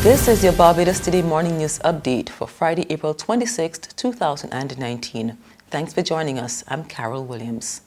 This is your Barbados Today Morning News Update for Friday, April 26, 2019. Thanks for joining us. I'm Carol Williams.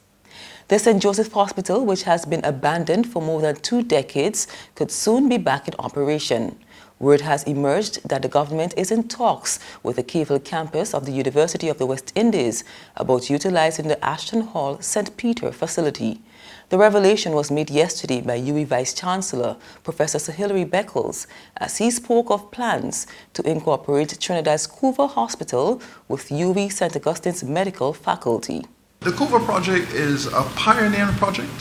The St. Joseph Hospital, which has been abandoned for more than 2 decades, could soon be back in operation. Word has emerged that the government is in talks with the Cavell campus of the University of the West Indies about utilizing the Ashton Hall St. Peter facility. The revelation was made yesterday by UWI Vice-Chancellor Professor Sir Hilary Beckles as he spoke of plans to incorporate Trinidad's Coover Hospital with UWI St. Augustine's medical faculty. The Coover project is a pioneering project.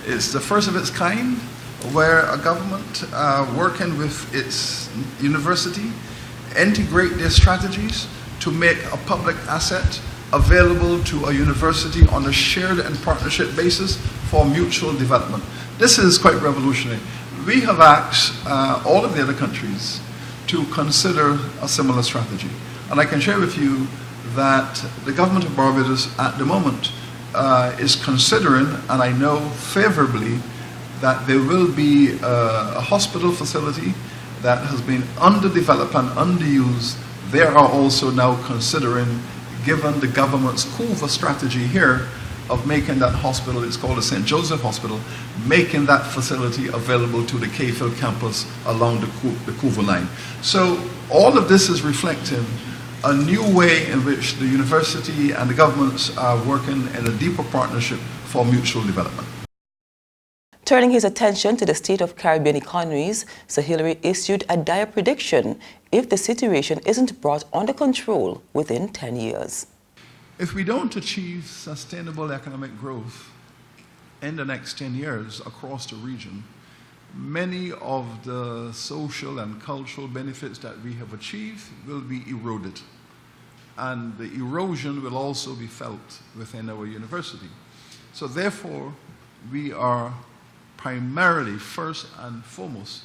It's the first of its kind where a government working with its university integrate their strategies to make a public asset available to a university on a shared and partnership basis for mutual development. This is quite revolutionary. We have asked all of the other countries to consider a similar strategy. And I can share with you that the government of Barbados at the moment is considering, and I know favorably, that there will be a hospital facility that has been underdeveloped and underused. They are also now considering, given the government's Coover strategy here of making that hospital, it's called the St. Joseph Hospital, making that facility available to the Cavell campus along the Coover line. So all of this is reflecting a new way in which the university and the governments are working in a deeper partnership for mutual development. Turning his attention to the state of Caribbean economies, Sir Hilary issued a dire prediction if the situation isn't brought under control within 10 years. If we don't achieve sustainable economic growth in the next 10 years across the region, many of the social and cultural benefits that we have achieved will be eroded. And the erosion will also be felt within our university. So therefore, we are primarily, first and foremost,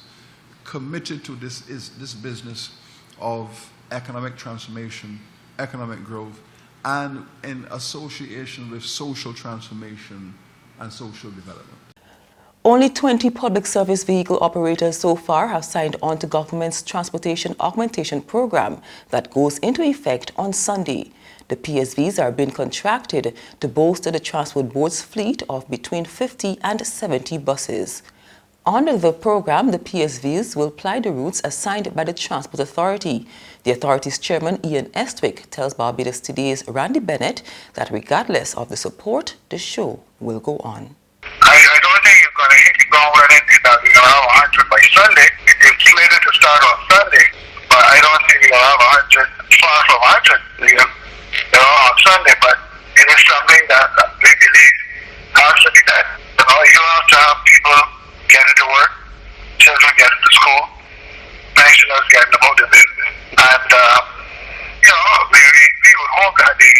committed to this business of economic transformation, economic growth, and in association with social transformation and social development. Only 20 public service vehicle operators so far have signed on to government's Transportation Augmentation Program that goes into effect on Sunday. The PSVs are being contracted to bolster the Transport Board's fleet of between 50 and 70 buses. Under the program, the PSVs will ply the routes assigned by the Transport Authority. The authority's chairman, Ian Estwick, tells Barbados Today's Randy Bennett that regardless of the support, the show will go on. I don't think it's going to hit the ground running that we're going to have 100 by Sunday. It's slated to start on Sunday, but I don't think we're going to have 100, far from 100 on Sunday, but it is something that we believe has to be done. You have to have people getting to work, children getting to school, pensioners getting about the business. And, we would hope that the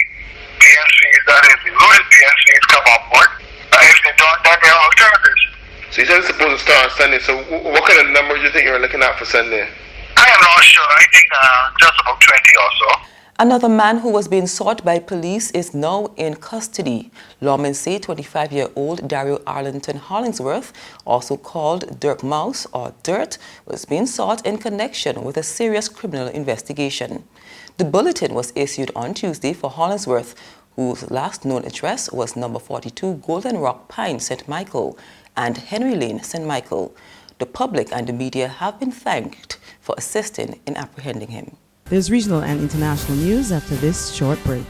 PSVs, that is, the rural PSVs come on board. If they don't, then there are alternatives. So you said it's supposed to start on Sunday, so what kind of numbers do you think you're looking at for Sunday? I am not sure. I think just about 20 or so. Another man who was being sought by police is now in custody. Lawmen say 25-year-old Dario Arlington Hollingsworth, also called Dirk Mouse or Dirt, was being sought in connection with a serious criminal investigation. The bulletin was issued on Tuesday for Hollingsworth, whose last known address was number 42 Golden Rock Pine, St. Michael, and Henry Lane, St. Michael. The public and the media have been thanked for assisting in apprehending him. There's regional and international news after this short break.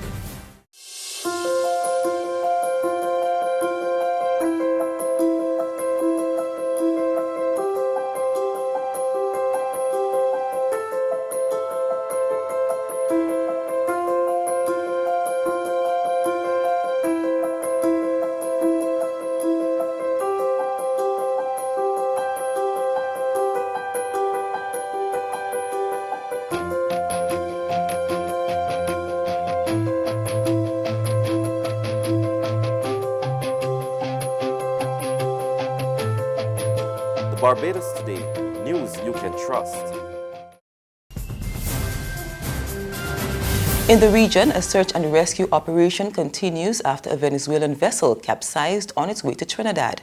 Barbados Today, news you can trust. In the region, a search and rescue operation continues after a Venezuelan vessel capsized on its way to Trinidad.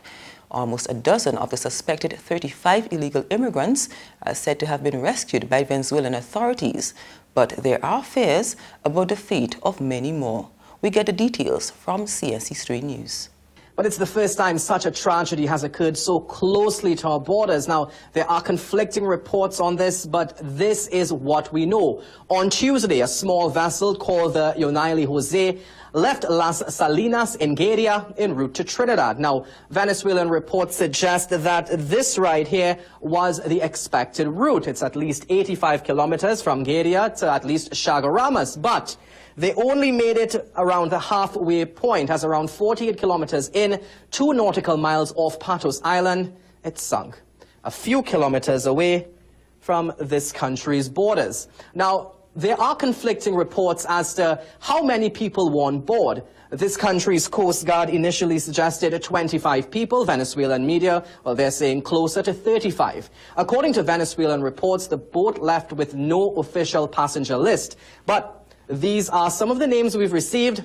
Almost a dozen of the suspected 35 illegal immigrants are said to have been rescued by Venezuelan authorities, but there are fears about the fate of many more. We get the details from CNC3 News. But it's the first time such a tragedy has occurred so closely to our borders. Now, there are conflicting reports on this, but this is what we know. On Tuesday, a small vessel called the Yonayli Jose left Las Salinas in Garia en route to Trinidad. Now, Venezuelan reports suggest that this ride here was the expected route. It's at least 85 kilometers from Garia to at least Chaguaramas, but they only made it around the halfway point, as around 48 kilometers in, 2 nautical miles off Patos Island, it sunk, a few kilometers away from this country's borders. Now, there are conflicting reports as to how many people were on board. This country's Coast Guard initially suggested 25 people. Venezuelan media, well, they're saying closer to 35. According to Venezuelan reports, the boat left with no official passenger list. But these are some of the names we've received,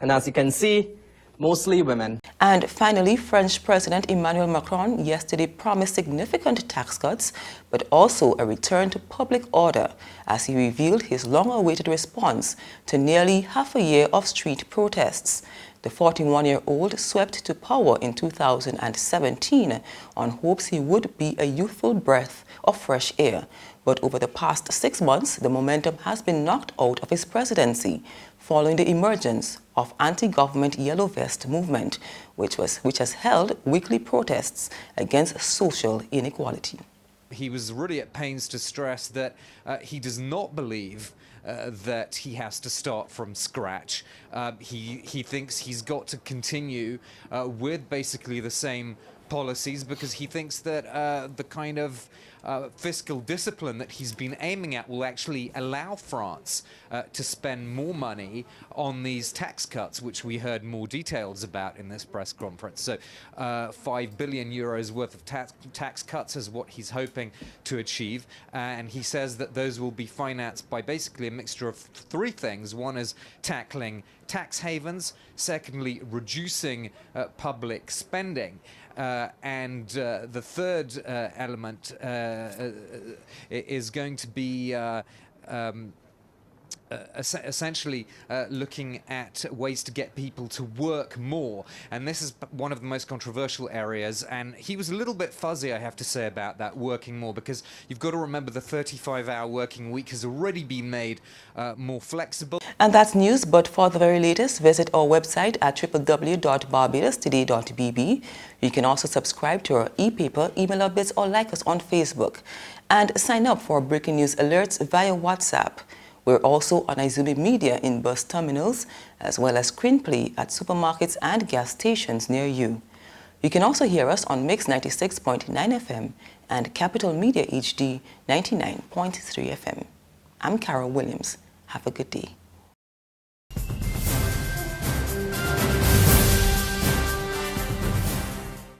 and as you can see, mostly women. And finally, French President Emmanuel Macron yesterday promised significant tax cuts, but also a return to public order as he revealed his long-awaited response to nearly half a year of street protests. The 41-year-old swept to power in 2017 on hopes he would be a youthful breath of fresh air. But over the past 6 months, the momentum has been knocked out of his presidency following the emergence of anti-government Yellow Vest movement, which has held weekly protests against social inequality. He was really at pains to stress that he does not believe that he has to start from scratch. He thinks he's got to continue with basically the same policies because he thinks that the kind of fiscal discipline that he's been aiming at will actually allow France to spend more money on these tax cuts, which we heard more details about in this press conference. So 5 billion euros worth of tax cuts is what he's hoping to achieve. And he says that those will be financed by basically a mixture of 3 things. One is tackling tax havens, secondly, reducing public spending. And the third element is going to be essentially looking at ways to get people to work more, and this is one of the most controversial areas, and he was a little bit fuzzy, I have to say, about that working more, because you've got to remember the 35-hour working week has already been made more flexible. And that's news, but for the very latest, visit our website at www.barbadostoday.bb. You can also subscribe to our e-paper, email updates, or like us on Facebook, and sign up for breaking news alerts via WhatsApp. We're also on Izumi Media in bus terminals, as well as screenplay at supermarkets and gas stations near you. You can also hear us on Mix 96.9 FM and Capital Media HD 99.3 FM. I'm Carol Williams. Have a good day.